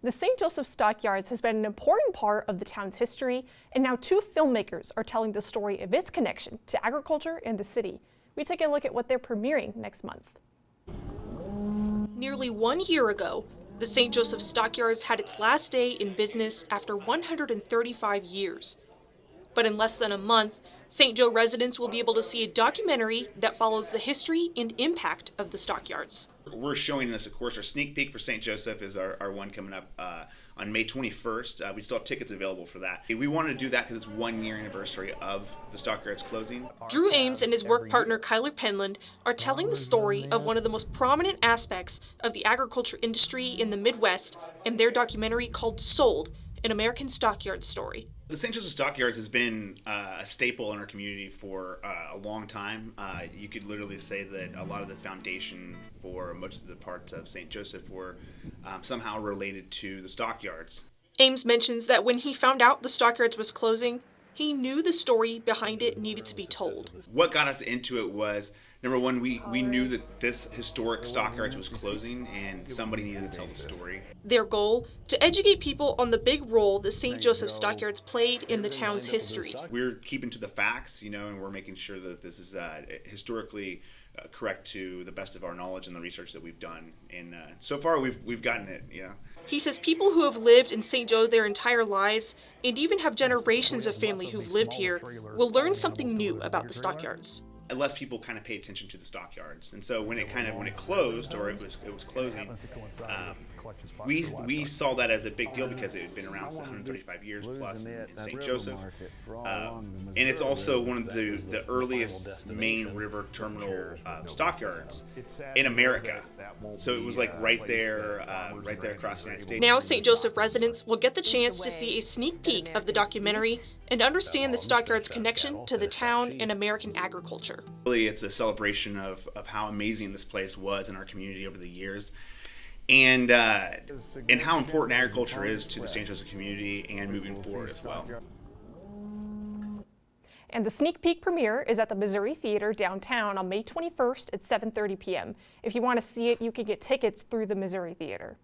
The St. Joseph Stockyards has been an important part of the town's history, and now two filmmakers are telling the story of its connection to agriculture and the city. We take a look at what they're premiering next month. Nearly 1 year ago, the St. Joseph Stockyards had its last day in business after 135 years. But in less than a month, St. Joe residents will be able to see a documentary that follows the history and impact of the Stockyards. We're showing this, of course, our sneak peek for St. Joseph is our one coming up on May 21st. We still have tickets available for that. We wanted to do that because it's 1 year anniversary of the Stockyards closing. Drew Ames and his work partner Kyler Penland are telling the story of one of the most prominent aspects of the agriculture industry in the Midwest in their documentary called Sold, an American Stockyards Story. The St. Joseph Stockyards has been a staple in our community for a long time. You could literally say that a lot of the foundation for most of the parts of St. Joseph were somehow related to the Stockyards. Ames mentions that when he found out the Stockyards was closing, he knew the story behind it needed to be told. What got us into it was, number one, we knew that this historic Stockyards was closing and somebody needed to tell the story. Their goal, to educate people on the big role the St. Joseph Stockyards played in the town's history. We're keeping to the facts, and we're making sure that this is historically correct to the best of our knowledge and the research that we've done. And so far, we've gotten it, He says people who have lived in St. Joe their entire lives, and even have generations of family who've lived here, will learn something new about the Stockyards. Less people kind of pay attention to the Stockyards, and so when it closed, or it was closing, we saw that as a big deal because it had been around 135 years plus in St. Joseph, and it's also one of the earliest main river terminal stockyards in America. So it was like right there across the United States. Now St. Joseph residents will get the chance to see a sneak peek of the documentary and understand the Stockyards' connection to the town and American agriculture. Really, it's a celebration of how amazing this place was in our community over the years, and how important agriculture is to the St. Joseph community and moving forward as well. And the sneak peek premiere is at the Missouri Theater downtown on May 21st at 7:30 p.m. If you want to see it, you can get tickets through the Missouri Theater.